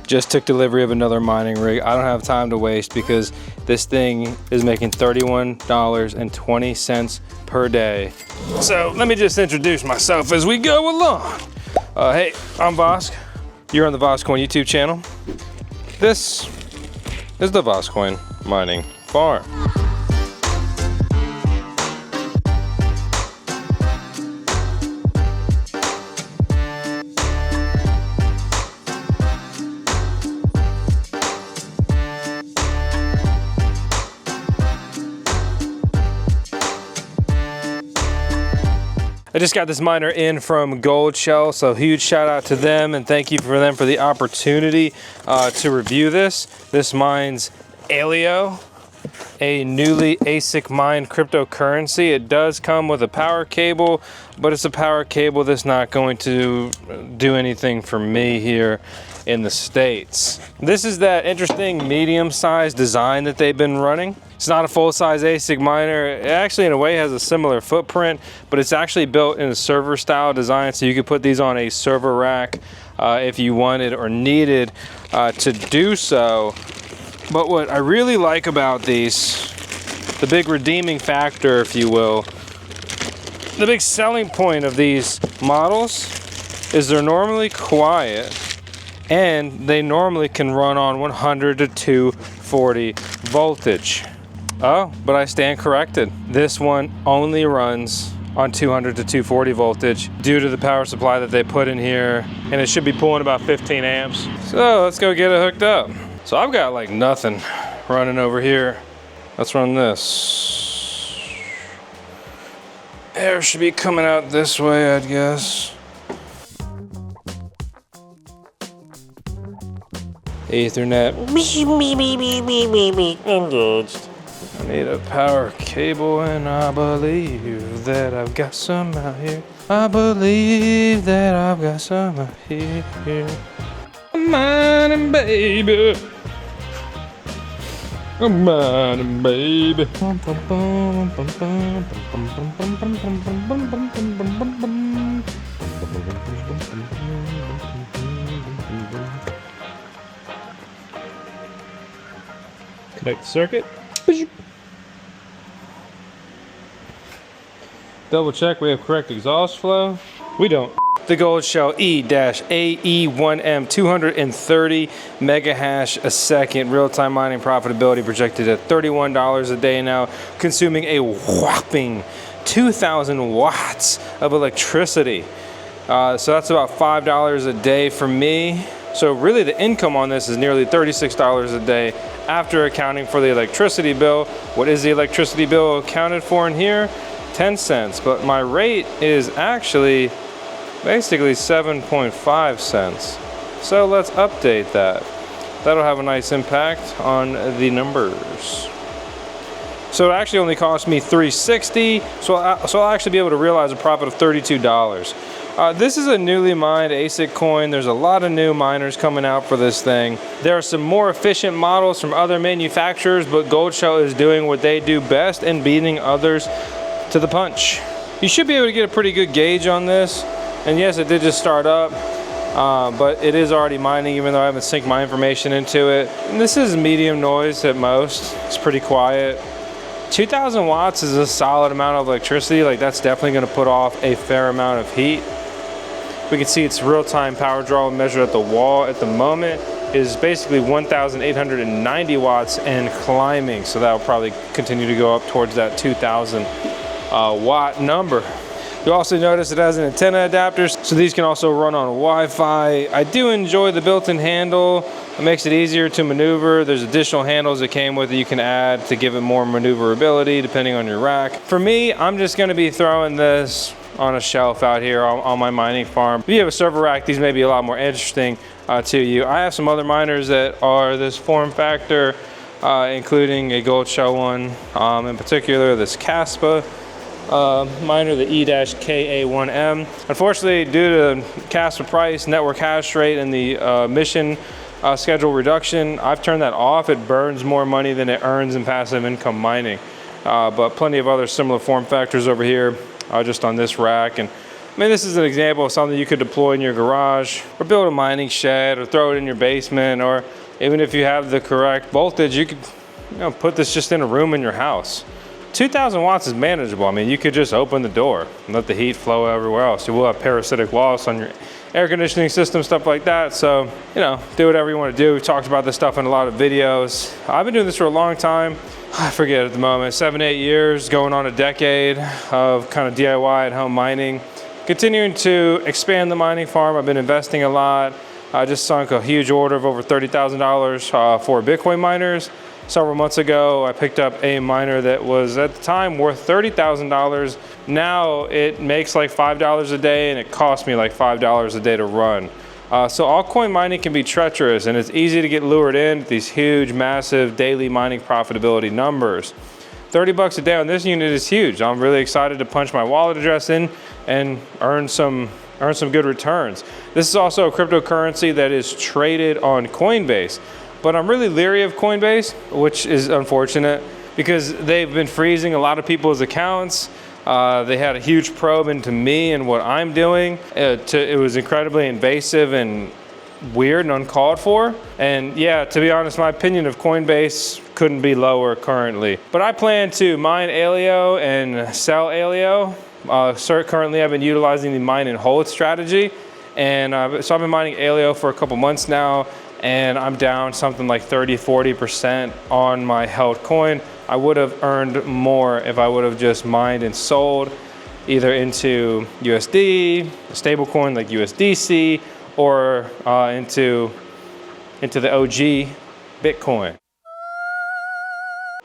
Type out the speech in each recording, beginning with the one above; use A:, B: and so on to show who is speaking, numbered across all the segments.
A: Just took delivery of another mining rig. I don't have time to waste because this thing is making $31.20 per day. So let me just introduce myself as we go along. Hey, I'm Vosk. You're on the VoskCoin YouTube channel. This is the VoskCoin mining farm. I just got this miner in from Goldshell, so huge shout out to them and thank you for them for the opportunity to review this. This mine's Aleo, a newly ASIC mined cryptocurrency. It does come with a power cable, but it's a power cable that's not going to do anything for me here in the States. This is that interesting medium-sized design that they've been running. It's not a full-size ASIC miner. It actually, in a way, has a similar footprint, but it's actually built in a server-style design, so you could put these on a server rack if you wanted or needed to do so. But what I really like about these, the big redeeming factor, if you will, the big selling point of these models is they're normally quiet and they normally can run on 100 to 240 voltage. Oh, but I stand corrected. This one only runs on 200 to 240 voltage due to the power supply that they put in here, and it should be pulling about 15 amps. So let's go get it hooked up. So I've got like nothing running over here. Let's run this. Air should be coming out this way, I'd guess. Ethernet. Engaged. I need a power cable and I believe that I've got some out here. I believe that I've got some out here. I'm mining, baby. I'm mining, baby. Connect the circuit. Double check we have correct exhaust flow. We don't. The Goldshell E-AE1M 230 mega hash a second. Real-time mining profitability projected at $31 a day now, consuming a whopping 2,000 watts of electricity. So that's about $5 a day for me. So really the income on this is nearly $36 a day after accounting for the electricity bill. What is the electricity bill accounted for in here? 10 cents, but my rate is actually basically 7.5 cents. So let's update that. That'll have a nice impact on the numbers. So it actually only cost me $3.60, so I'll actually be able to realize a profit of $32. This is a newly mined ASIC coin. There's a lot of new miners coming out for this thing. There are some more efficient models from other manufacturers, but Goldshell is doing what they do best and beating others to the punch. You should be able to get a pretty good gauge on this. And yes, it did just start up, but it is already mining even though I haven't synced my information into it. And this is medium noise at most. It's pretty quiet. 2,000 watts is a solid amount of electricity. Like that's definitely gonna put off a fair amount of heat. We can see its real-time power draw measured at the wall at the moment is basically 1,890 watts and climbing. So that'll probably continue to go up towards that 2,000 watt number. You'll also notice it has an antenna adapter, so these can also run on Wi-Fi. I do enjoy the built-in handle. It makes it easier to maneuver. There's additional handles that came with it you can add to give it more maneuverability depending on your rack. For me, I'm just gonna be throwing this on a shelf out here on my mining farm. If you have a server rack, these may be a lot more interesting to you. I have some other miners that are this form factor, including a Goldshell one, in particular this Caspa miner, the E-AE1M. Unfortunately, due to Caspa price, network hash rate, and the mission schedule reduction, I've turned that off. It burns more money than it earns in passive income mining. But plenty of other similar form factors over here, just on this rack. And I mean, this is an example of something you could deploy in your garage or build a mining shed or throw it in your basement, or even if you have the correct voltage, you could put this just in a room in your house. 2,000 watts is manageable. I mean, you could just open the door and let the heat flow everywhere else. You will have parasitic loss on your air conditioning system, stuff like that. So, do whatever you want to do. We've talked about this stuff in a lot of videos. I've been doing this for a long time. I forget at the moment, 7, 8 years, going on a decade of kind of DIY at home mining. Continuing to expand the mining farm. I've been investing a lot. I just sunk a huge order of over $30,000 for Bitcoin miners. Several months ago, I picked up a miner that was at the time worth $30,000. Now it makes like $5 a day, and it costs me like $5 a day to run. So altcoin mining can be treacherous, and it's easy to get lured in these huge, massive daily mining profitability numbers. 30 bucks a day on this unit is huge. I'm really excited to punch my wallet address in and earn some good returns. This is also a cryptocurrency that is traded on Coinbase. But I'm really leery of Coinbase, which is unfortunate because they've been freezing a lot of people's accounts. They had a huge probe into me and what I'm doing. It was incredibly invasive and weird and uncalled for. And yeah, to be honest, my opinion of Coinbase couldn't be lower currently. But I plan to mine Aleo and sell Aleo. Currently, I've been utilizing the mine and hold strategy. And so I've been mining Aleo for a couple months now. And I'm down something like 30–40% on my held coin. I would have earned more if I would have just mined and sold either into USD, a stable coin like USDC, or into the OG Bitcoin.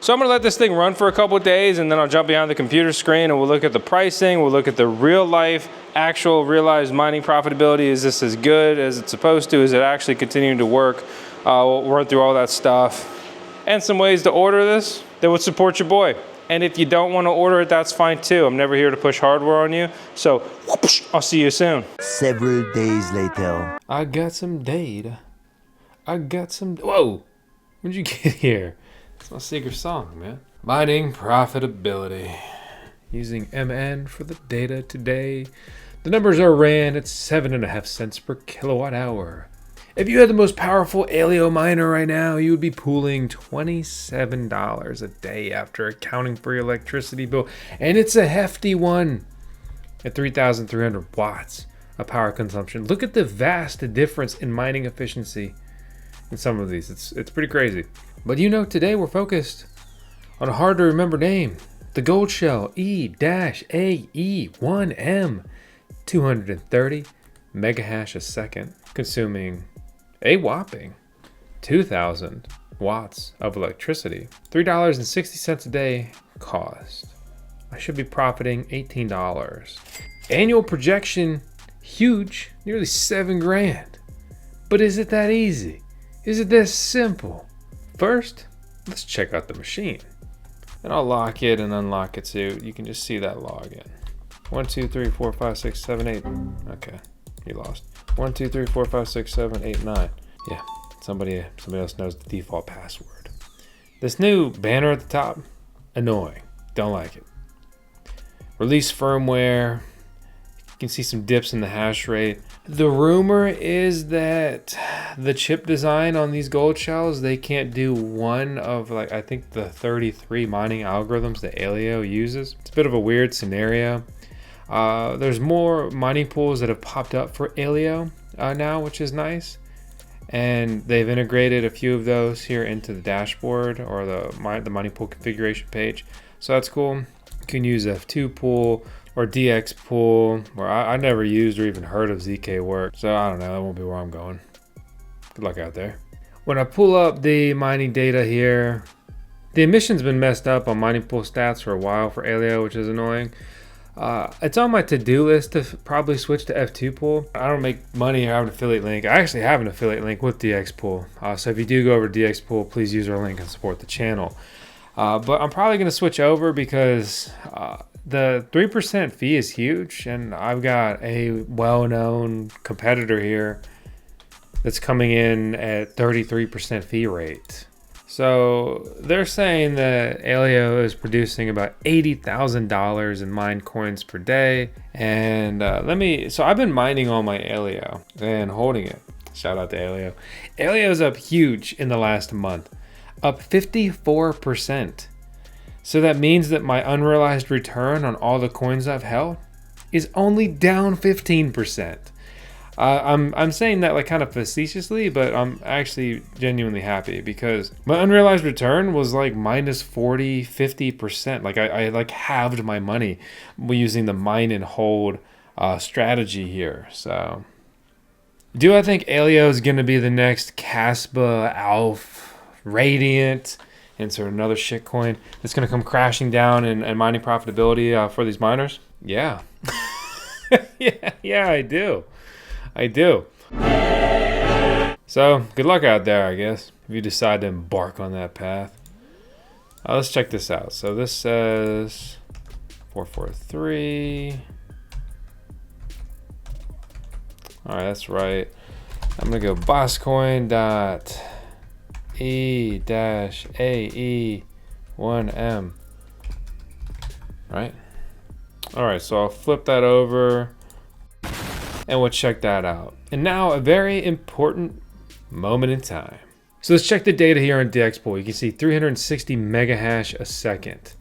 A: So I'm gonna let this thing run for a couple of days, and then I'll jump behind the computer screen and we'll look at the pricing, we'll look at the real life, actual realized mining profitability. Is this as good as it's supposed to? Is it actually continuing to work? We'll run through all that stuff. And some ways to order this that would support your boy. And if you don't wanna order it, that's fine too. I'm never here to push hardware on you. So, whoosh, I'll see you soon.
B: Several days later.
A: I got some data. Whoa, when'd you get here? It's my secret song, man. Mining profitability. Using MN for the data today. The numbers are ran at 7.5 cents per kilowatt hour. If you had the most powerful Aleo miner right now, you would be pooling $27 a day after accounting for your electricity bill. And it's a hefty one at 3,300 watts of power consumption. Look at the vast difference in mining efficiency in some of these. It's pretty crazy. But today we're focused on a hard to remember name, the Goldshell E-AE1M 230 megahash a second, consuming a whopping 2,000 watts of electricity, $3.60 a day cost. I should be profiting $18. Annual projection, huge, nearly 7 grand. But is it that easy? Is it that simple? First, let's check out the machine. And I'll lock it and unlock it so you can just see that login. 1, 2, 3, 4, 5, 6, 7, 8. Okay, you lost. 1, 2, 3, 4, 5, 6, 7, 8, 9. Yeah, somebody else knows the default password. This new banner at the top, annoying. Don't like it. Release firmware. You can see some dips in the hash rate. The rumor is that the chip design on these gold shells, they can't do one of I think the 33 mining algorithms that Aleo uses. It's a bit of a weird scenario. There's more mining pools that have popped up for Aleo now, which is nice. And they've integrated a few of those here into the dashboard or the mining pool configuration page. So that's cool. You can use F2 pool or DX pool, where I never used or even heard of ZK work. So I don't know, that won't be where I'm going. Good luck out there. When I pull up the mining data here, the emission's been messed up on mining pool stats for a while for Aleo, which is annoying. It's on my to-do list to probably switch to F2 pool. I don't make money or have an affiliate link. I actually have an affiliate link with DX pool. So if you do go over to DX pool, please use our link and support the channel. But I'm probably going to switch over because the 3% fee is huge, and I've got a well-known competitor here that's coming in at 33% fee rate. So they're saying that Aleo is producing about $80,000 in mined coins per day. And so I've been mining all my Aleo and holding it. Shout out to Aleo. Aleo's up huge in the last month, up 54%. So that means that my unrealized return on all the coins I've held is only down 15%. I'm saying that like kind of facetiously, but I'm actually genuinely happy because my unrealized return was like minus 40, 50%. Like I like halved my money using the mine and hold strategy here. So do I think Aleo is going to be the next Caspa, Alf, Radiant, insert another shitcoin that's going to come crashing down and mining profitability for these miners? Yeah. yeah, I do. So good luck out there, I guess, if you decide to embark on that path. Let's check this out. So this says 443. All right, that's right. I'm gonna go VoskCoin.E-AE1M. Right. All right, so I'll flip that over and we'll check that out. And now a very important moment in time. So let's check the data here on DXPool. You can see 360 mega hash a second,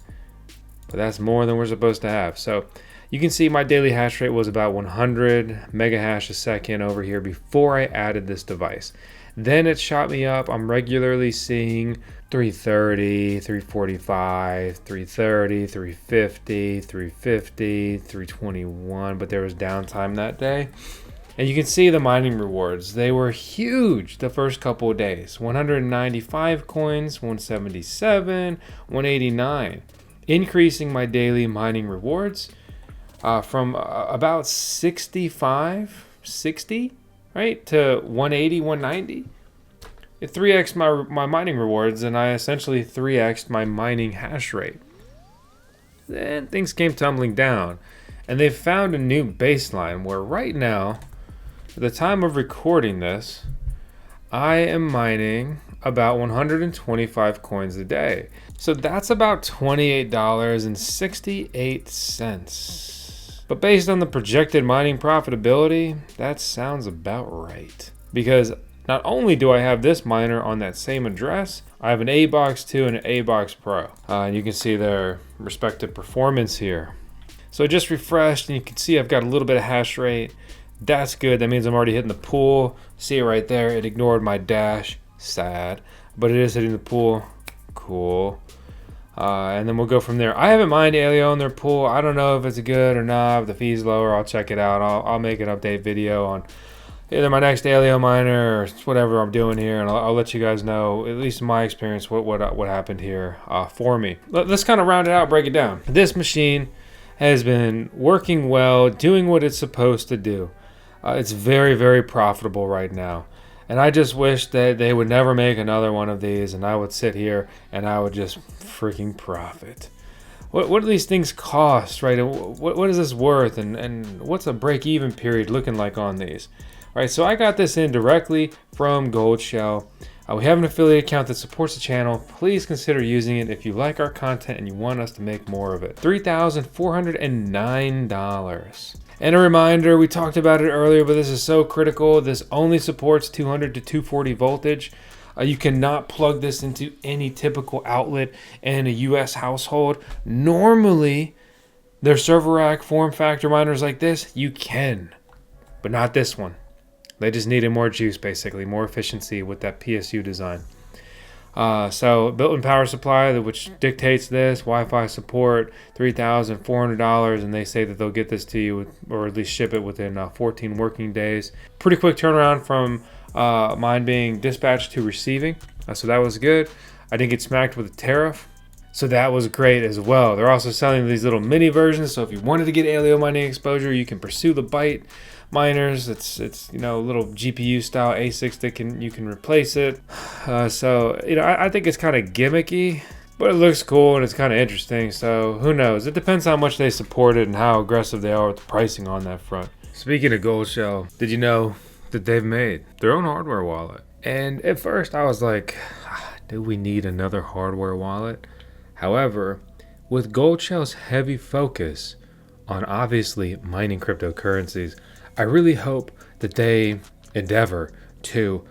A: but that's more than we're supposed to have. So you can see my daily hash rate was about 100 mega hash a second over here before I added this device. Then it shot me up. I'm regularly seeing 330, 345, 330, 350, 350, 321, but there was downtime that day. And you can see the mining rewards. They were huge the first couple of days. 195 coins, 177, 189. Increasing my daily mining rewards from about 65, 60, right, to 180, 190. It 3x'd my mining rewards, and I essentially 3x'd my mining hash rate. Then things came tumbling down, and they've found a new baseline where right now, at the time of recording this, I am mining about 125 coins a day. So that's about $28.68. But based on the projected mining profitability, that sounds about right. Because not only do I have this miner on that same address, I have an A-Box 2 and an A-Box Pro. And you can see their respective performance here. So I just refreshed, and you can see I've got a little bit of hash rate. That's good. That means I'm already hitting the pool. See it right there. It ignored my dash. Sad. But it is hitting the pool. Cool. And then we'll go from there. I haven't mined Aleo in their pool. I don't know if it's good or not. If the fee's lower, I'll check it out. I'll make an update video on either my next Aleo miner or whatever I'm doing here, and I'll let you guys know, at least in my experience, what happened here for me. Let's kind of round it out, break it down. This machine has been working well, doing what it's supposed to do. It's very, very profitable right now. And I just wish that they would never make another one of these, and I would sit here and I would just freaking profit. What do these things cost, right? What is this worth, and what's a break-even period looking like on these? Right, so I got this in directly from Goldshell. We have an affiliate account that supports the channel. Please consider using it if you like our content and you want us to make more of it. $3,409. And a reminder, we talked about it earlier, but this is so critical. This only supports 200 to 240 voltage. You cannot plug this into any typical outlet in a US household. Normally, their server rack form factor miners like this, you can, but not this one. They just needed more juice, basically, more efficiency with that PSU design. So built-in power supply, which dictates this, Wi-Fi support, $3,400, and they say that they'll get this to you, or at least ship it within 14 working days. Pretty quick turnaround from mine being dispatched to receiving, so that was good. I didn't get smacked with a tariff, so that was great as well. They're also selling these little mini versions, so if you wanted to get Aleo mining exposure, you can pursue the Byte miners. It's little GPU style ASICs that you can replace it. So I think it's kind of gimmicky, but it looks cool and it's kind of interesting. So who knows? It depends how much they support it and how aggressive they are with the pricing on that front. Speaking of Goldshell, did you know that they've made their own hardware wallet? And at first I was like, do we need another hardware wallet? However, with Goldshell's heavy focus on obviously mining cryptocurrencies, I really hope that they endeavor to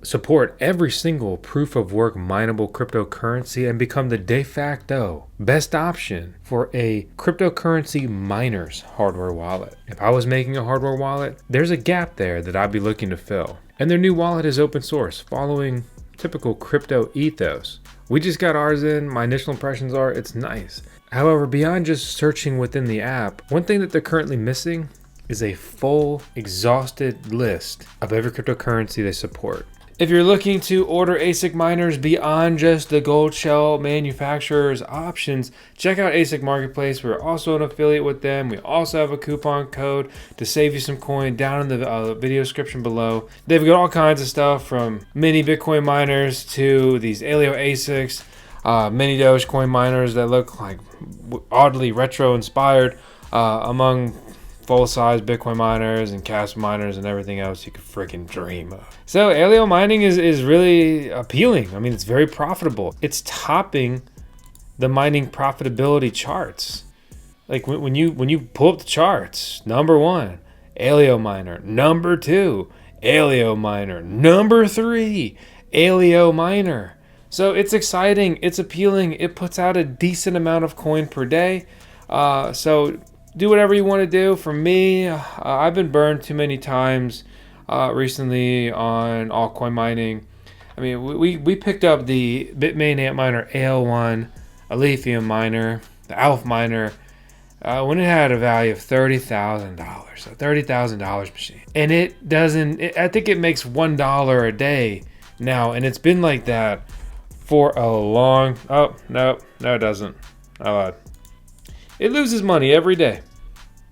A: support every single proof of work mineable cryptocurrency and become the de facto best option for a cryptocurrency miner's hardware wallet. If I was making a hardware wallet, there's a gap there that I'd be looking to fill. And their new wallet is open source, following typical crypto ethos. We just got ours in. My initial impressions are it's nice. However, beyond just searching within the app, one thing that they're currently missing is a full, exhausted list of every cryptocurrency they support. If you're looking to order ASIC miners beyond just the Goldshell manufacturer's options, check out ASIC Marketplace. We're also an affiliate with them. We also have a coupon code to save you some coin down in the video description below. They've got all kinds of stuff from mini Bitcoin miners to these Aleo ASICs, mini Dogecoin miners that look like oddly retro inspired, among full-size Bitcoin miners and cash miners and everything else you could freaking dream of. So Aleo mining is really appealing. I mean, it's very profitable. It's topping the mining profitability charts. Like when you pull up the charts, number 1, Aleo miner. Number 2, Aleo miner. Number 3, Aleo miner. So it's exciting. It's appealing. It puts out a decent amount of coin per day. So do whatever you want to do. For me, I've been burned too many times recently on altcoin mining. I mean, we picked up the Bitmain Antminer AL1, a lithium miner, the ALF miner, when it had a value of $30,000, so $30,000 machine. And it doesn't, I think it makes $1 a day now, and it's been like that for a long, oh, no, it doesn't. I lied. It loses money every day.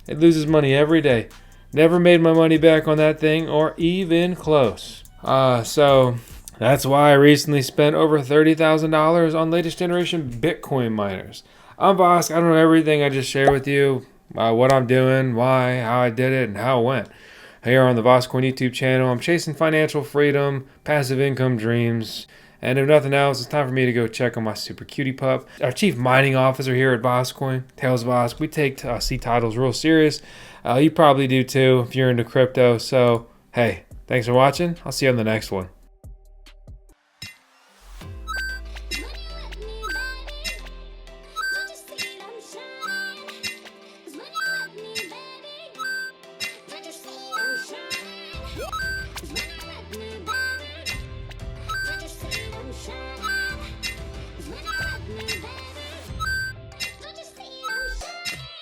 A: It loses money every day. Never made my money back on that thing or even close. So that's why I recently spent over $30,000 on latest generation Bitcoin miners. I'm Vosk. I don't know everything. I just share with you what I'm doing, why, how I did it, and how it went. Here on the VoskCoin YouTube channel, I'm chasing financial freedom, passive income dreams. And if nothing else, it's time for me to go check on my super cutie pup. Our chief mining officer here at VoskCoin, Tails Vosk. We take C titles real serious. You probably do too if you're into crypto. So, hey, thanks for watching. I'll see you on the next one.